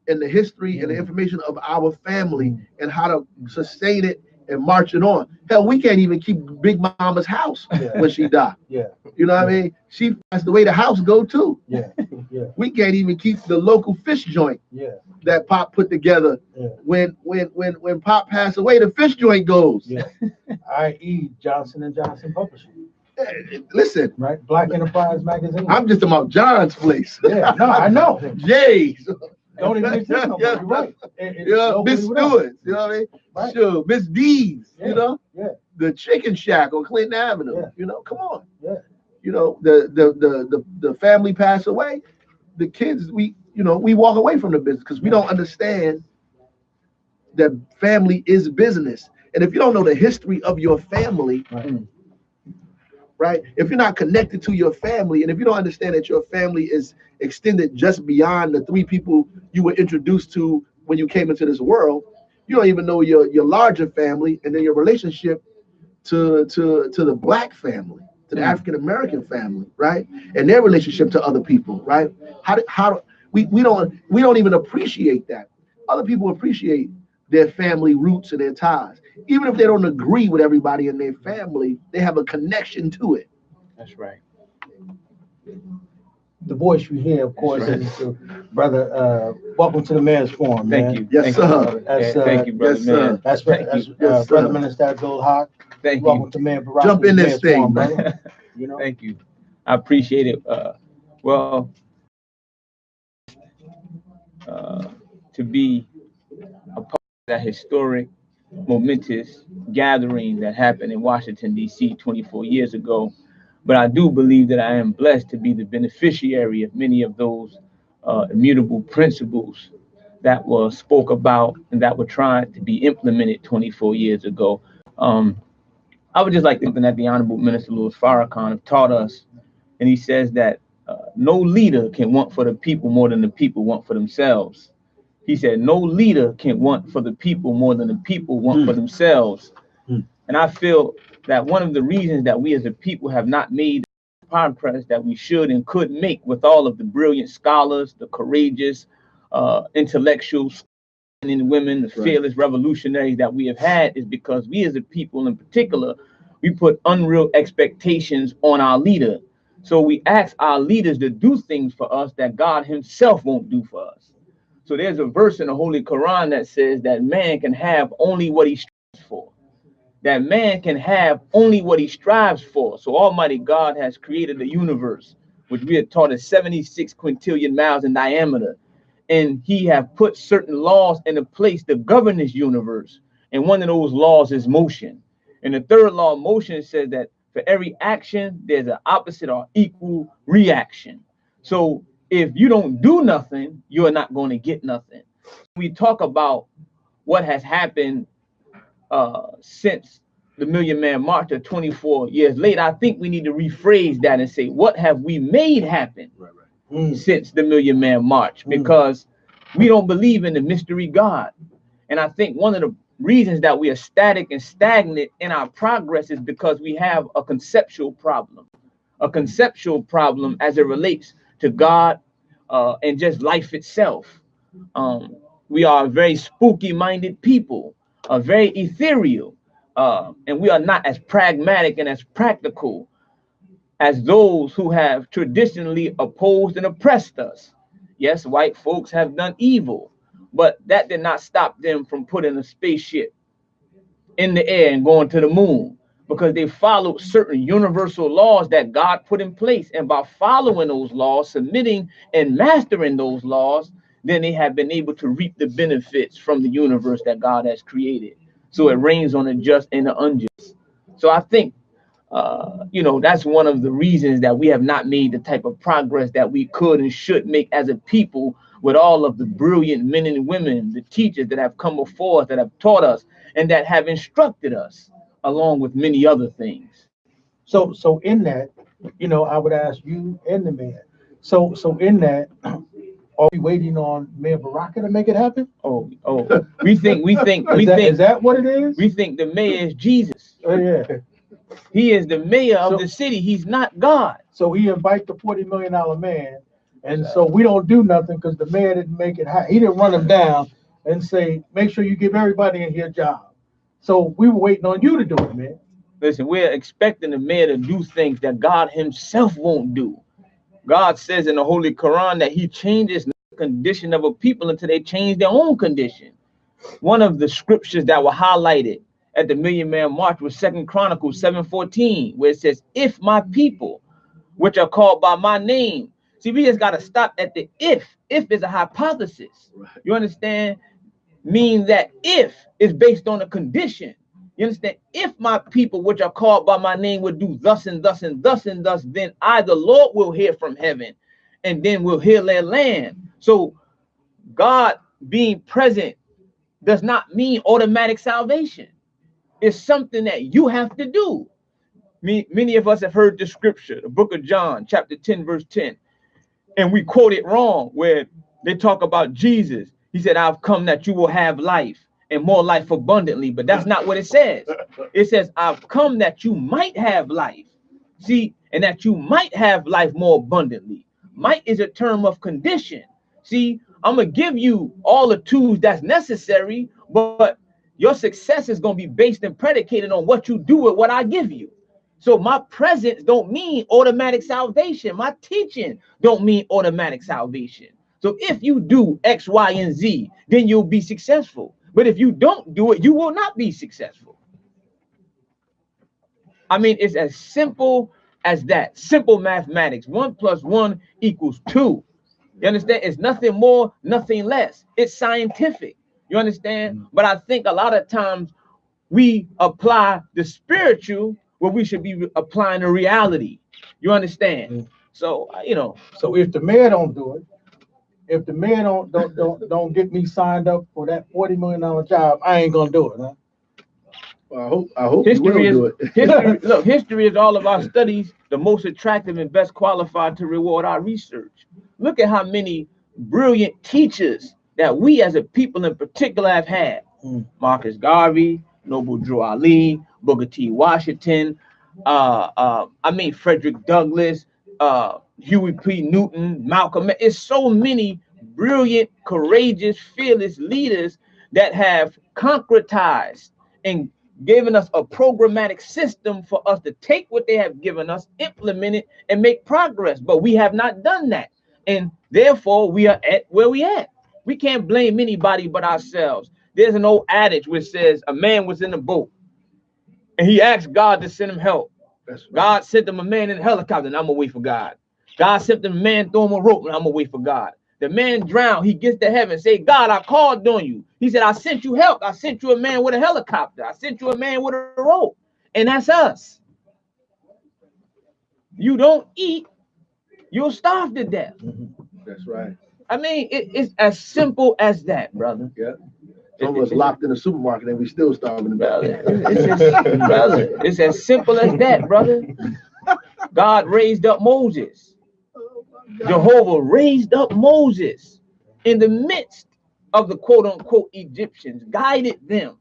Speaker 2: and the history and the information of our family and how to sustain it and march it on. Hell, we can't even keep Big Mama's house when she died.
Speaker 1: Yeah.
Speaker 2: You know what I mean? That's the way the house go too.
Speaker 1: Yeah.
Speaker 2: We can't even keep the local fish joint that Pop put together. When Pop passed away, the fish joint goes.
Speaker 1: I.e. Johnson & Johnson Publishing.
Speaker 2: Listen.
Speaker 1: Right? Black Enterprise Magazine.
Speaker 2: I'm just about John's place.
Speaker 1: No, I know.
Speaker 2: Jay.
Speaker 1: Don't even exist no more. You're right.
Speaker 2: Miss Stewart's, you know what I mean?
Speaker 1: Right.
Speaker 2: Sure, Miss D's,
Speaker 1: Yeah.
Speaker 2: The Chicken Shack on Clinton Avenue.
Speaker 1: Yeah.
Speaker 2: Come on.
Speaker 1: Yeah.
Speaker 2: you know, the family pass away, the kids, we walk away from the business because we don't understand that family is business. And if you don't know the history of your family, right? If you're not connected to your family, and if you don't understand that your family is extended just beyond the three people you were introduced to when you came into this world, you don't even know your larger family, and then your relationship to the black family, to the African American family, right? And their relationship to other people, right? How we don't even appreciate that. Other people appreciate their family roots and their ties. Even if they don't agree with everybody in their family, they have a connection to it.
Speaker 3: That's right.
Speaker 1: The voice you hear, of course, is brother. Welcome to the Mayor's Forum, man.
Speaker 3: Thank you.
Speaker 2: Yes,
Speaker 3: Thank
Speaker 2: sir.
Speaker 3: You, brother.
Speaker 1: That's,
Speaker 3: Thank you, brother,
Speaker 2: yes,
Speaker 3: man.
Speaker 2: sir.
Speaker 1: That's
Speaker 3: Thank
Speaker 1: that's
Speaker 3: you.
Speaker 2: Yes,
Speaker 1: Brother
Speaker 2: sir.
Speaker 1: Minister Abdul Haq.
Speaker 3: Thank
Speaker 1: Welcome
Speaker 3: you.
Speaker 1: to Mayor Baraka.
Speaker 2: Jump in this
Speaker 1: Mayor's
Speaker 2: thing,
Speaker 1: Forum,
Speaker 2: man.
Speaker 1: brother. You know.
Speaker 3: Thank you. I appreciate it. Well, to be a part of that historic, momentous gathering that happened in Washington, D.C. 24 years ago. But I do believe that I am blessed to be the beneficiary of many of those immutable principles that were spoke about and that were trying to be implemented 24 years ago. I would just like to think that the Honorable Minister Louis Farrakhan have taught us, and he says that no leader can want for the people more than the people want for themselves. He said, no leader can want for the people more than the people want for themselves. And I feel that one of the reasons that we as a people have not made the progress that we should and could make with all of the brilliant scholars, the courageous intellectuals, and women, the fearless revolutionaries that we have had is because we as a people in particular, we put unreal expectations on our leader. So we ask our leaders to do things for us that God himself won't do for us. So there's a verse in the Holy Quran that says that man can have only what he strives for. That man can have only what he strives for. So Almighty God has created a universe, which we are taught is 76 quintillion miles in diameter. And he have put certain laws into place to govern this universe. And one of those laws is motion. And the third law of motion says that for every action, there's an opposite or equal reaction. So if you don't do nothing, you're not going to get nothing. We talk about what has happened since the Million Man March of 24 years later. I think we need to rephrase that and say, what have we made happen since the Million Man March? Because we don't believe in the mystery God. And I think one of the reasons that we are static and stagnant in our progress is because we have a conceptual problem as it relates to God and just life itself. We are a very spooky minded people, very ethereal, and we are not as pragmatic and as practical as those who have traditionally opposed and oppressed us. Yes, white folks have done evil, but that did not stop them from putting a spaceship in the air and going to the moon, because they followed certain universal laws that God put in place. And by following those laws, submitting and mastering those laws, then they have been able to reap the benefits from the universe that God has created. So it rains on the just and the unjust. So I think that's one of the reasons that we have not made the type of progress that we could and should make as a people, with all of the brilliant men and women, the teachers that have come before us, that have taught us, and that have instructed us, along with many other things.
Speaker 1: So in that, I would ask you and the mayor. So in that, are we waiting on Mayor Baraka to make it happen?
Speaker 3: Oh, we think
Speaker 1: Is that what it is?
Speaker 3: we think the mayor is Jesus.
Speaker 1: Oh yeah.
Speaker 3: He is the mayor of the city. He's not God.
Speaker 1: So he invite the $40 million man, and so we don't do nothing because the mayor didn't make it. He didn't run him down and say, make sure you give everybody in here a job. So we were waiting on you to do it, man.
Speaker 3: Listen, we're expecting the mayor to do things that God himself won't do. God says in the Holy Quran that he changes the condition of a people until they change their own condition. One of the scriptures that were highlighted at the Million Man March was 2 Chronicles 7:14, where it says, if my people, which are called by my name. See, we just got to stop at the if. If is a hypothesis. You understand? Mean that if is based on a condition. You understand? If my people, which are called by my name, would do thus and thus and thus and thus, then I, the Lord, will hear from heaven, and then will heal their land. So God being present does not mean automatic salvation. It's something that you have to do. Many of us have heard the scripture, the book of John, chapter 10, verse 10, and we quote it wrong, where they talk about Jesus. He said, I've come that you will have life and more life abundantly. But that's not what it says. It says, I've come that you might have life. See, and that you might have life more abundantly. Might is a term of condition. See, I'm going to give you all the tools that's necessary, but your success is going to be based and predicated on what you do with what I give you. So my presence don't mean automatic salvation. My teaching don't mean automatic salvation. So if you do X, Y, and Z, then you'll be successful. But if you don't do it, you will not be successful. I mean, it's as simple as that. Simple mathematics. 1 + 1 = 2. You understand? It's nothing more, nothing less. It's scientific. You understand? But I think a lot of times we apply the spiritual where we should be applying the reality. You understand? So, you know.
Speaker 1: So if the mayor don't do it, if the mayor don't get me signed up for that $40 million job, I ain't gonna do it, huh?
Speaker 2: Well, I hope you will do it.
Speaker 3: History is all of our studies, the most attractive and best qualified to reward our research. Look at how many brilliant teachers that we as a people in particular have had. Marcus Garvey, Noble Drew Ali, Booker T. Washington, Frederick Douglass, Huey P. Newton, Malcolm. It's so many brilliant, courageous, fearless leaders that have concretized and given us a programmatic system for us to take what they have given us, implement it, and make progress. But we have not done that. And therefore, we are at where we at. We can't blame anybody but ourselves. There's an old adage which says a man was in a boat and he asked God to send him help. Right. God sent him a man in a helicopter, and I'm gonna wait for God. God sent him a man, throw him a rope, and I'm gonna wait for God. The man drowned. He gets to heaven, say, God, I called on you. He said, I sent you help. I sent you a man with a helicopter. I sent you a man with a rope. And that's us. You don't eat, you'll starve to death.
Speaker 2: That's right.
Speaker 3: I mean, it's as simple as that, brother.
Speaker 2: Yeah. Some of us locked in the supermarket and we still starving to death.
Speaker 3: It's as simple as that, brother. God raised up Moses. Jehovah raised up Moses in the midst of the quote unquote Egyptians, guided them.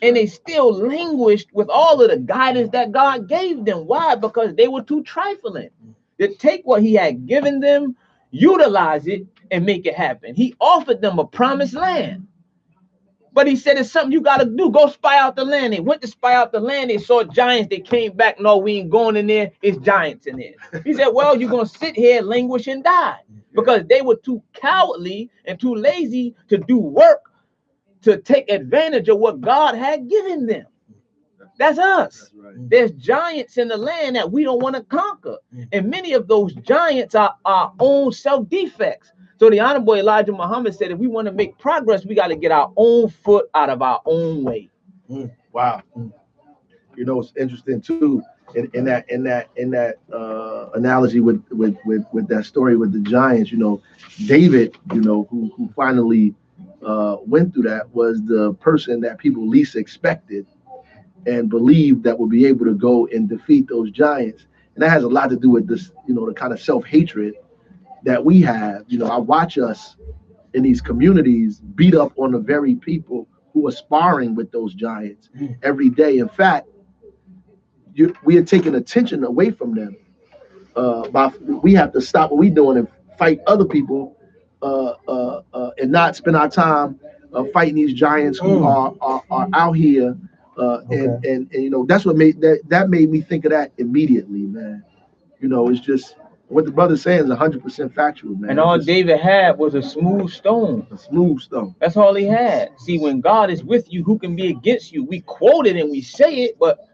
Speaker 3: And they still languished with all of the guidance that God gave them. Why? Because they were too trifling to take what he had given them, utilize it, and make it happen. He offered them a promised land. But he said, it's something you got to do. Go spy out the land. They went to spy out the land. They saw giants. They came back. No, we ain't going in there. It's giants in there. He said, well, you're going to sit here, languish, and die. Because they were too cowardly and too lazy to do work to take advantage of what God had given them. That's us. That's right. There's giants in the land that we don't want to conquer. And many of those giants are our own self-defects. So the Honorable Elijah Muhammad said, if we want to make progress, we got to get our own foot out of our own way.
Speaker 2: Wow. You know, it's interesting too. In that analogy with that story with the giants, you know, David, you know, who finally went through that, was the person that people least expected and believed that would be able to go and defeat those giants. And that has a lot to do with this, you know, the kind of self-hatred that we have. You know, I watch us in these communities beat up on the very people who are sparring with those giants every day. In fact, we are taking attention away from them. We have to stop what we're doing and fight other people and not spend our time fighting these giants who are out here. And you know, that's what made me think of that immediately, man. You know, it's just what the brother's saying is 100% factual, man.
Speaker 3: And all David had was a smooth stone.
Speaker 2: A smooth stone.
Speaker 3: That's all he had. See, when God is with you, who can be against you? We quote it and we say it, but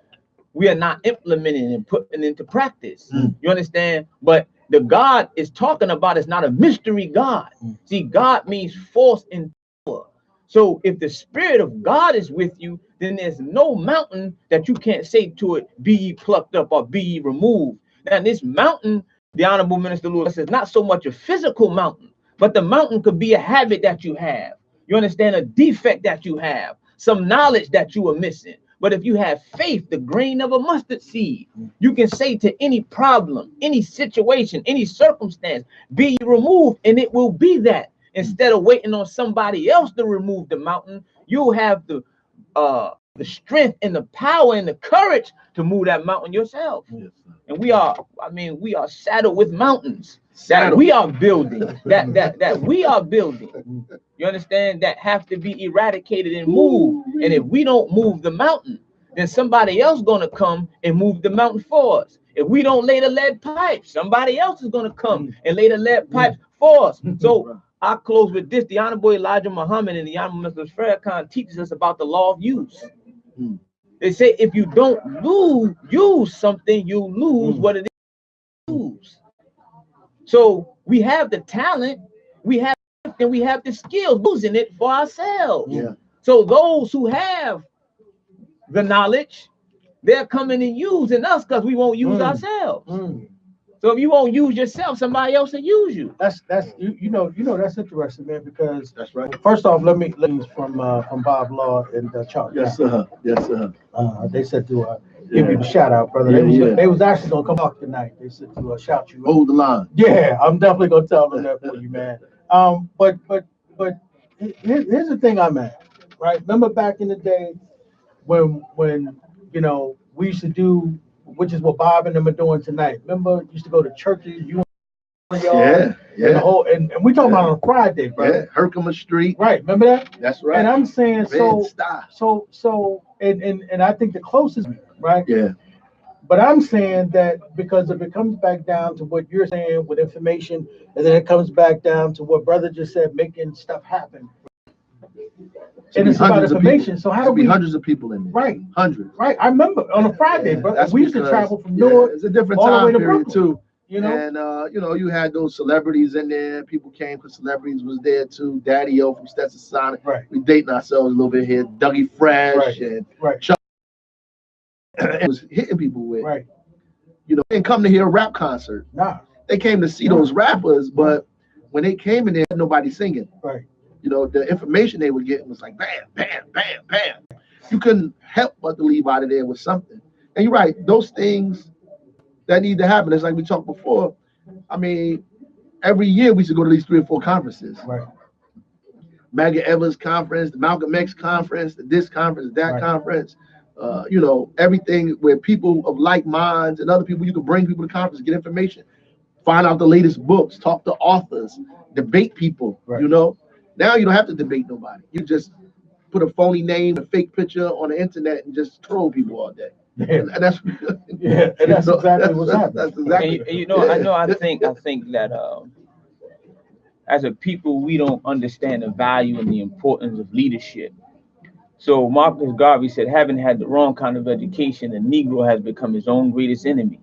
Speaker 3: we are not implementing and putting it into practice. You understand? But the God is talking about is not a mystery God. See, God means force and power. So if the Spirit of God is with you, then there's no mountain that you can't say to it, be ye plucked up or be ye removed. Now, this mountain, the Honorable Minister Lewis says, not so much a physical mountain, but the mountain could be a habit that you have. You understand? A defect that you have, some knowledge that you are missing. But if you have faith, the grain of a mustard seed, you can say to any problem, any situation, any circumstance, be removed, and it will be that. Instead of waiting on somebody else to remove the mountain, you'll have the strength and the power and the courage to move that mountain yourself.
Speaker 2: Yes,
Speaker 3: And we are saddled with mountains that we are building, that we are building. You understand? That have to be eradicated and moved. And if we don't move the mountain, then somebody else gonna come and move the mountain for us. If we don't lay the lead pipes, somebody else is gonna come and lay the lead pipes for us. So I close with this. The Honorable Elijah Muhammad and the Honorable Mr. Farrakhan teaches us about the law of use. They say if you don't use something, you lose what it is to use. So we have the talent, we have the skills, losing it for ourselves.
Speaker 2: Yeah.
Speaker 3: So those who have the knowledge, they're coming and using us because we won't use ourselves. So if you won't use yourself, somebody else will use you.
Speaker 1: That's you know that's interesting, man. Because
Speaker 2: that's right.
Speaker 1: first off, let me from Bob Law and Chuck.
Speaker 2: Yes, sir. Yes, sir.
Speaker 1: They said to give you the shout out, brother. They was actually gonna come off tonight. They said to shout you.
Speaker 2: Hold the line.
Speaker 1: Yeah, I'm definitely gonna tell them that for you, man. But here's the thing I'm at, right? Remember back in the day when you know we used to do, which is what Bob and them are doing tonight. Remember, used to go to churches,
Speaker 2: Yeah.
Speaker 1: And we talking about on a Friday, bro.
Speaker 2: Yeah, Herkimer Street.
Speaker 1: Right, remember that?
Speaker 2: That's right.
Speaker 1: And I'm saying and I think the closest, right?
Speaker 2: Yeah.
Speaker 1: But I'm saying that because if it comes back down to what you're saying with information, and then it comes back down to what brother just said, making stuff happen. And it's about information. So how do we?
Speaker 2: Hundreds of people in there.
Speaker 1: Right.
Speaker 2: Hundreds.
Speaker 1: Right. I remember on a Friday, bro. We used to travel from Newark.
Speaker 2: It's a different
Speaker 1: all the
Speaker 2: time
Speaker 1: way to
Speaker 2: period
Speaker 1: Brooklyn,
Speaker 2: too.
Speaker 1: You know.
Speaker 2: And you had those celebrities in there. People came because celebrities was there too. Daddy O from Stetson Sonic.
Speaker 1: Right.
Speaker 2: We dating ourselves a little bit here. Dougie Fresh and Chuck. It was hitting people with.
Speaker 1: Right.
Speaker 2: You know, and come to hear a rap concert.
Speaker 1: Nah.
Speaker 2: They came to see those rappers, but when they came in there, nobody singing.
Speaker 1: Right.
Speaker 2: You know, the information they were getting was like bam, bam, bam, bam. You couldn't help but to leave out of there with something. And you're right, those things that need to happen. It's like we talked before. I mean, every year we should go to these 3 or 4 conferences.
Speaker 1: Right.
Speaker 2: Maggie Evans conference, the Malcolm X conference, this conference, that conference. You know, everything where people of like minds and other people, you can bring people to conference, get information, find out the latest books, talk to authors, debate people. You know, now you don't have to debate nobody. You just put a phony name, a fake picture on the internet, and just troll people all day. And that's
Speaker 1: and that's exactly what's happening.
Speaker 2: That's exactly.
Speaker 3: And you know, I think that as a people, we don't understand the value and the importance of leadership. So Marcus Garvey said, having had the wrong kind of education, the Negro has become his own greatest enemy.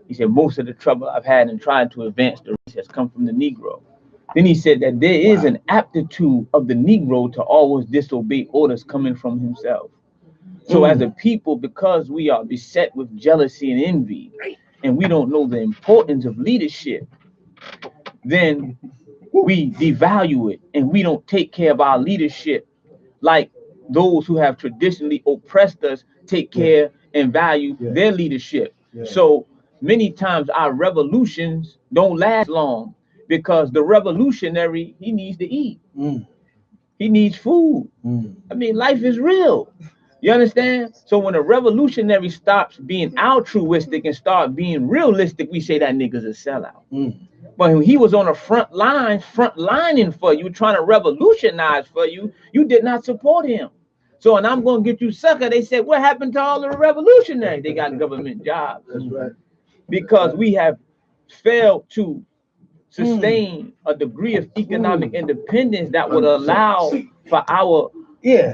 Speaker 3: He said, most of the trouble I've had in trying to advance the race has come from the Negro. Then he said that there is an aptitude of the Negro to always disobey orders coming from himself. So as a people, because we are beset with jealousy and envy, and we don't know the importance of leadership, then we devalue it and we don't take care of our leadership like those who have traditionally oppressed us take care and value their leadership. So many times our revolutions don't last long because the revolutionary, he needs to eat. He needs food. I mean, life is real. You understand? So when a revolutionary stops being altruistic and start being realistic, we say that nigga's a sellout. But when he was on the front lining for you, trying to revolutionize for you, you did not support him. So, and I'm going to get you sucker. They said, what happened to all the revolutionaries? They got government jobs.
Speaker 2: That's right.
Speaker 3: Because we have failed to sustain a degree of economic independence that would allow for our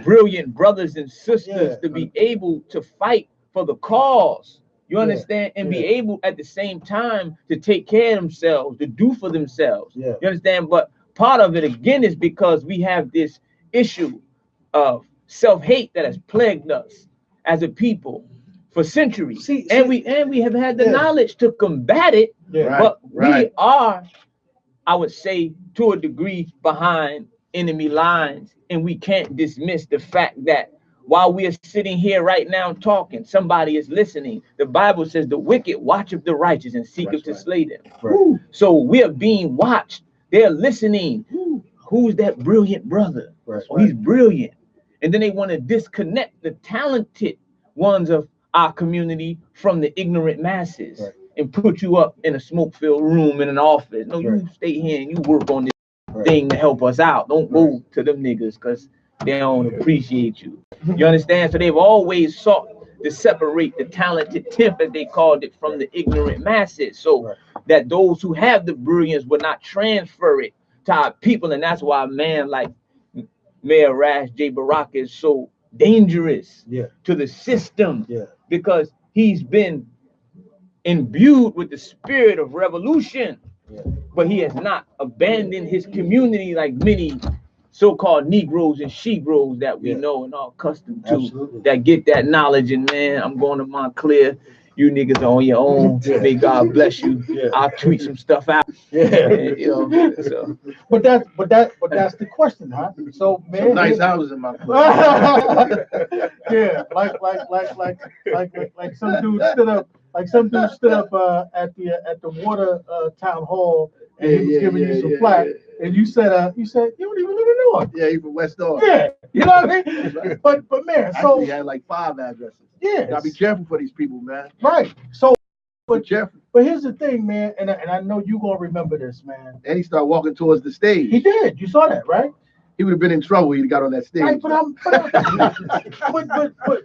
Speaker 3: brilliant brothers and sisters to be able to fight for the cause. You understand? And be able at the same time to take care of themselves, to do for themselves. You understand? But part of it again is because we have this issue of self-hate that has plagued us as a people for centuries. And we have had the knowledge to combat it, but we are, I would say, to a degree behind enemy lines, and we can't dismiss the fact that while we are sitting here right now talking, somebody is listening. The Bible says the wicked watcheth the righteous and seeketh to slay them. So we are being watched. They're listening. Who's that brilliant brother? He's brilliant. And then they want to disconnect the talented ones of our community from the ignorant masses and put you up in a smoke-filled room in an office. No, you stay here and you work on this thing to help us out. Don't go to them niggas because they don't appreciate you. You understand? So they've always sought to separate the talented tenth, as they called it, from the ignorant masses, so that those who have the brilliance would not transfer it to our people. And that's why a man like Mayor Rash J. Baraka is so dangerous to the system, because he's been imbued with the spirit of revolution, but he has not abandoned his community like many so-called Negroes and She-Gros that we know and are accustomed to, that get that knowledge. And man, I'm going to Montclair. You niggas are on your own. May God bless you. I'll tweet some stuff out. And, you know, so.
Speaker 1: But that's the question, huh? So man,
Speaker 2: some nice houses in my
Speaker 1: like some dude stood up. Like some dude stood up at the water town hall, and he was giving you some flack, and you said you don't even live in Newark.
Speaker 2: Yeah, he's from West Orange.
Speaker 1: Yeah, you know what I mean. But man, so
Speaker 2: actually, he had like 5 addresses. Yeah, gotta be careful for these people, man.
Speaker 1: Right. So,
Speaker 2: but careful.
Speaker 1: But here's the thing, man, and I know you gonna remember this, man.
Speaker 2: And he started walking towards the stage.
Speaker 1: He did. You saw that, right?
Speaker 2: He would have been in trouble. He got on that stage.
Speaker 1: Right,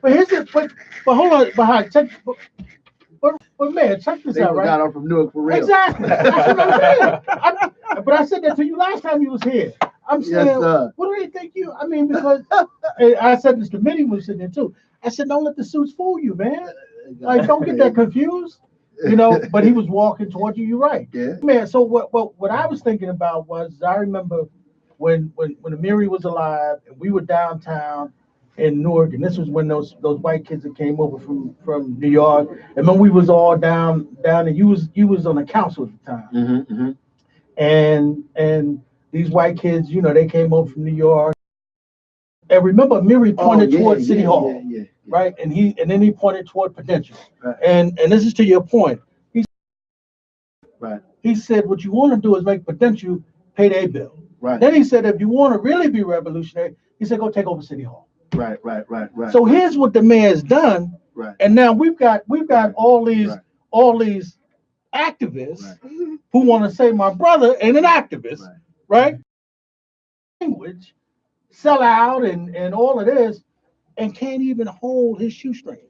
Speaker 1: but here's it. But hold on, but check. But man, check this out, right?
Speaker 2: I'm from Newark for real.
Speaker 1: Exactly. That's what I'm saying. But I said that to you last time you was here. I'm saying, what do they think you? I mean, because I said this to Minnie was sitting there too. I said, don't let the suits fool you, man. Like, don't get that confused. You know. But he was walking towards you. You're right.
Speaker 2: Yeah.
Speaker 1: Man. So what I was thinking about was, I remember when Amiri was alive and we were downtown in Newark, and this was when those white kids that came over from New York, and when we was all down, and you was on the council at the time, and these white kids, you know, they came over from New York, and remember, Amiri pointed toward City Hall, right, and then he pointed toward Prudential, and this is to your point, he said, what you want to do is make Prudential pay their bill. Right. Then he said, if you want to really be revolutionary, he said, go take over City Hall.
Speaker 2: Right.
Speaker 1: So here's what the mayor's done. Right. And now we've got all these activists who want to say my brother ain't an activist, right? Language, sell out and all of this, and can't even hold his shoestring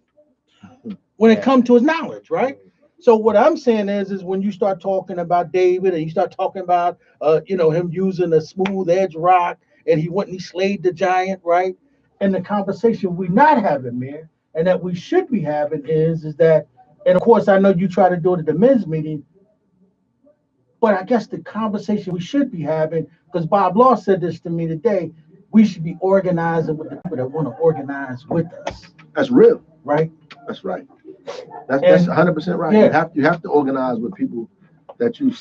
Speaker 1: when it comes to his knowledge, right? So what I'm saying is when you start talking about David and you start talking about him using a smooth edge rock and he went and he slayed the giant, right? And the conversation we're not having, man, and that we should be having is that, and of course I know you try to do it at the men's meeting, but I guess the conversation we should be having, because Bob Law said this to me today, we should be organizing with the people that want to organize with us.
Speaker 2: That's real,
Speaker 1: right?
Speaker 2: That's right. That's 100% right. Yeah. You have to organize with people that you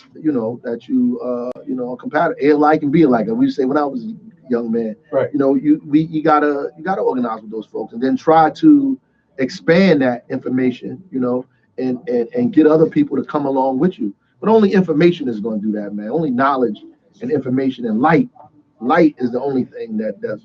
Speaker 2: compatible, like and be like. And we say when I was a young man, right? You gotta organize with those folks, and then try to expand that information, and get other people to come along with you. But only information is going to do that, man. Only knowledge and information and light. Light is the only thing that does,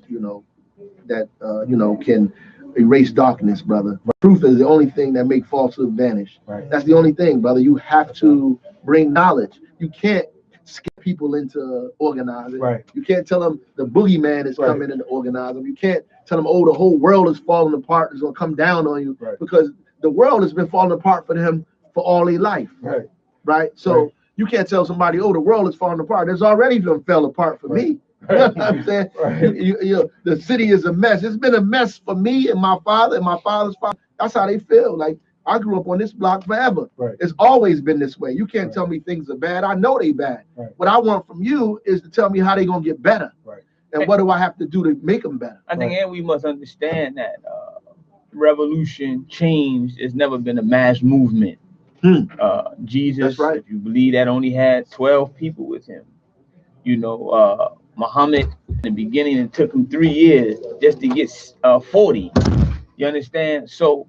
Speaker 2: can erase darkness, brother. Truth is the only thing that make falsehood vanish. Right. That's the only thing, brother. You have to bring knowledge. You can't skip people into organizing. Right. You can't tell them the boogeyman is coming in to organize them. You can't tell them, the whole world is falling apart. It's gonna come down on you, because the world has been falling apart for them for all their life. Right. So you can't tell somebody, the world is falling apart. It's already fell apart for me. You know what I'm saying? The city is a mess. It's been a mess for me and my father and my father's father. That's how they feel. Like, I grew up on this block forever. It's always been this way. You can't tell me things are bad. I know they bad. What I want from you is to tell me how they gonna get better. And what do I have to do to make them better?
Speaker 3: I think, and we must understand that revolution, change, has never been a mass movement. Jesus,
Speaker 2: That's right.
Speaker 3: if you believe that, only had 12 people with him. You know, Muhammad, in the beginning, it took him 3 years just to get 40. You understand? So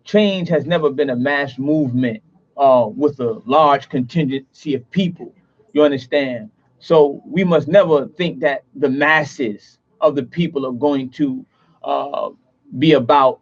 Speaker 3: change has never been a mass movement with a large contingency of people. You understand? So we must never think that the masses of the people are going to be about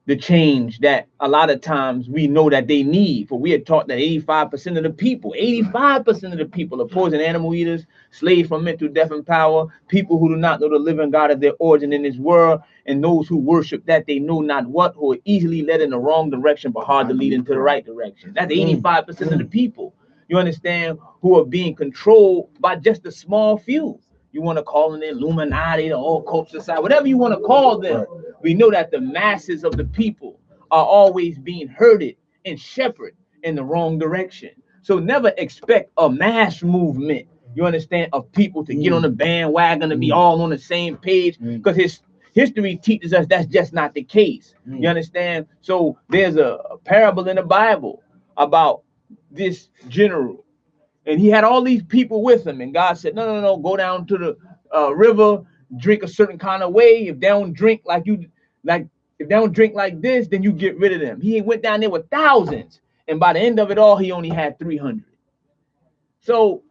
Speaker 3: the change that a lot of times we know that they need. For we are taught that 85% of the people, 85% of the people are poison animal eaters, slaves from mental death and power, people who do not know the living God of their origin in this world, and those who worship that they know not what, who are easily led in the wrong direction but hard to lead into the right direction. That's 85% of the people, you understand, who are being controlled by just a small few. You want to call them the Illuminati, the occult society, whatever you want to call them. We know that the masses of the people are always being herded and shepherded in the wrong direction. So never expect a mass movement, you understand, of people to get on the bandwagon, to be all on the same page, because history teaches us that's just not the case. You understand? So there's a parable in the Bible about this general, and he had all these people with him, and God said, no, go down to the river, drink a certain kind of way. If they don't drink like you, like if they don't drink like this, then you get rid of them. He went down there with thousands, and by the end of it all, he only had 300. So,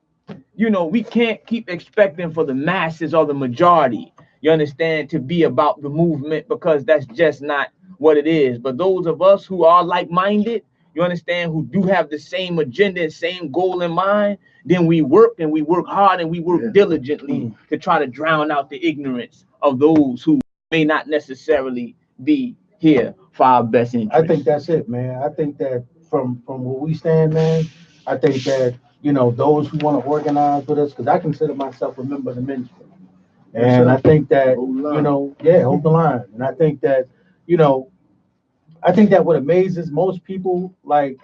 Speaker 3: you know, we can't keep expecting for the masses or the majority, you understand, to be about the movement, because that's just not what it is. But those of us who are like-minded, you understand, who do have the same agenda and same goal in mind, then we work, and we work hard, and we work diligently to try to drown out the ignorance of those who may not necessarily be here for our best interest.
Speaker 1: I think that's it, man. I think that from where we stand, man, I think that, you know, those who want to organize with us, because I consider myself a member of the ministry. And I think that, you know, hold the line. And I think that, you know, I think that what amazes most people, like,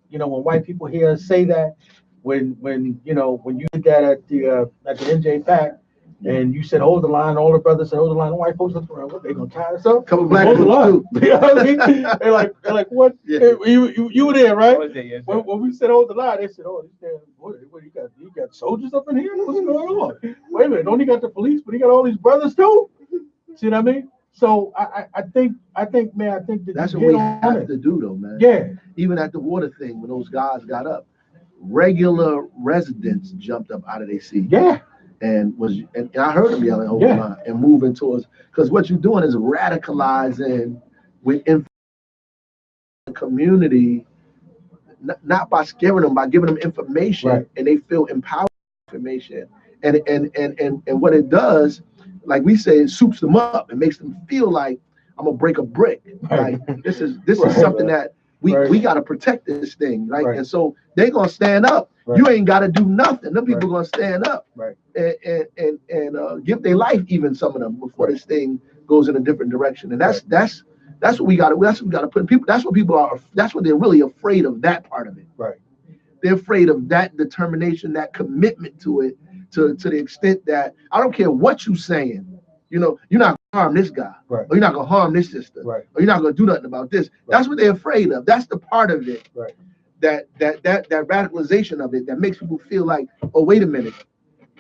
Speaker 1: you know, when white people hear us say that, when you know, when you did that at the NJ Pack, and you said hold the line, all the brothers said hold the line, the white folks look around, what, they gonna tie us up?
Speaker 2: Couple black
Speaker 1: Hold the line.
Speaker 2: folks too.
Speaker 1: You know what I mean? They're like, what?
Speaker 2: Yeah.
Speaker 1: You were there,
Speaker 3: I
Speaker 1: right?
Speaker 3: was there, yes, sir.
Speaker 1: When we said hold the line, they said, oh, what you got soldiers up in here? What's going on? Wait a minute, don't he got the police, but he got all these brothers too? See what I mean? So I think, man, I think that
Speaker 2: That's
Speaker 1: you
Speaker 2: what we
Speaker 1: hit on
Speaker 2: have
Speaker 1: it.
Speaker 2: to do, though, man.
Speaker 1: Yeah,
Speaker 2: Even at the water thing, when those guys got up, regular residents jumped up out of their seats.
Speaker 1: yeah,
Speaker 2: And I heard them yelling "hold the line" and moving towards, because what you're doing is radicalizing within the community, not by scaring them, by giving them information, and they feel empowered with information. And what it does, like we say, it soups them up. It makes them feel like I'm gonna break a brick. Like this is something that we gotta protect this thing, right? And so they're gonna stand up. You ain't gotta do nothing. Them people gonna stand up and give their life, even some of them, before this thing goes in a different direction. And that's what we gotta put people. That's what people are. That's what they're really afraid of. That part of it.
Speaker 1: right.
Speaker 2: They're afraid of that determination, that commitment to it, to the extent that I don't care what you're saying. You know, you're not gonna harm this guy, or you're not gonna harm this sister, or you're not gonna do nothing about this. That's what they're afraid of. That's the part of it, that radicalization of it that makes people feel like, oh, wait a minute,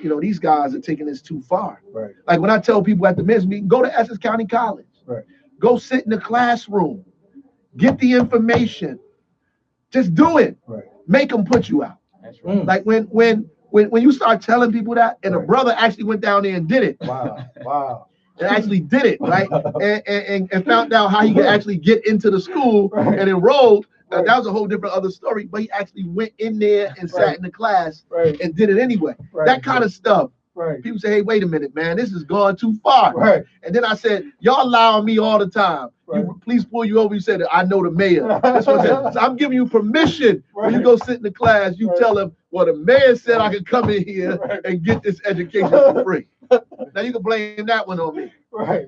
Speaker 2: you know, these guys are taking this too far. Like when I tell people at the men's meeting, go to Essex County College, go sit in the classroom, get the information, just do it. Make them put you out.
Speaker 3: That's right.
Speaker 2: Like when you start telling people that, and a brother actually went down there and did it.
Speaker 1: Wow.
Speaker 2: And actually did it, right? and found out how he could actually get into the school and enrolled. That was a whole different other story. But he actually went in there and sat in the class and did it anyway. That kind of stuff. People say, hey, wait a minute, man, this is going too far. And then I said, y'all lie on me all the time. Please pull you over. You said, I know the mayor. This one said, so I'm giving you permission. When you go sit in the class, you tell them, well, the mayor said I could come in here and get this education for free. Now you can blame that one on me.
Speaker 1: Right.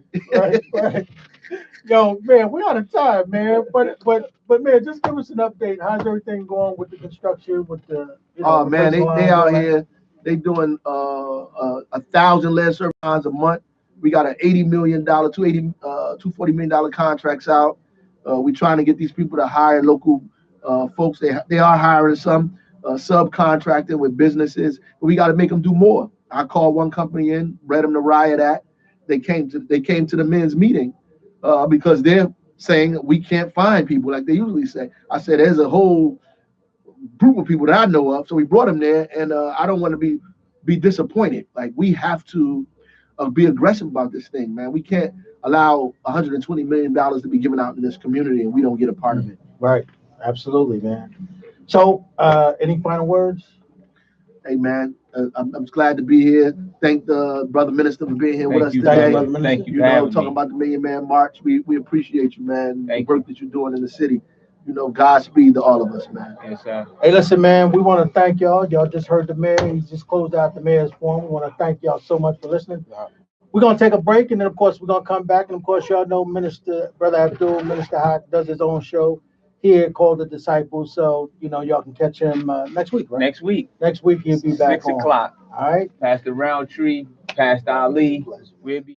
Speaker 1: Yo, man, we're out of time, man. But man, just give us an update. How's everything going with the construction? With the
Speaker 2: man, they out here. They doing 1,000 lead service lines a month. We got an $80 million, $240 million contracts out. We trying to get these people to hire local folks. They are hiring some subcontracting with businesses, but we got to make them do more. I called one company in, read them the riot act. They came to the men's meeting because they're saying we can't find people like they usually say. I said there's a whole group of people that I know of, so we brought them there, and I don't want to be disappointed. Like, we have to be aggressive about this thing, man. We can't allow $120 million to be given out in this community and we don't get a part of it.
Speaker 1: Right. Absolutely, man. So, any final words?
Speaker 2: Hey, man, I'm glad to be here. Thank the brother minister for being here with us
Speaker 3: Thank
Speaker 2: today.
Speaker 3: you, brother. Thank you
Speaker 2: You
Speaker 3: for
Speaker 2: know,
Speaker 3: having
Speaker 2: talking
Speaker 3: me.
Speaker 2: about the Million Man March. We appreciate you, man.
Speaker 3: Thank
Speaker 2: the work that you're doing in the city. You know, Godspeed to all of us, man.
Speaker 3: Yes, sir.
Speaker 1: Hey, listen, man, we want to thank y'all. Y'all just heard the mayor. He's just closed out the mayor's forum. We want to thank y'all so much for listening. We're going to take a break, and then, of course, we're going to come back. And, of course, y'all know Brother Abdul, Minister Haq, does his own show here called The Disciples. So, you know, y'all can catch him next week, right?
Speaker 3: Next week.
Speaker 1: Next week, he'll be back
Speaker 3: 6 o'clock.
Speaker 1: on. All right?
Speaker 3: Pastor Roundtree, Pastor Ali. We'll be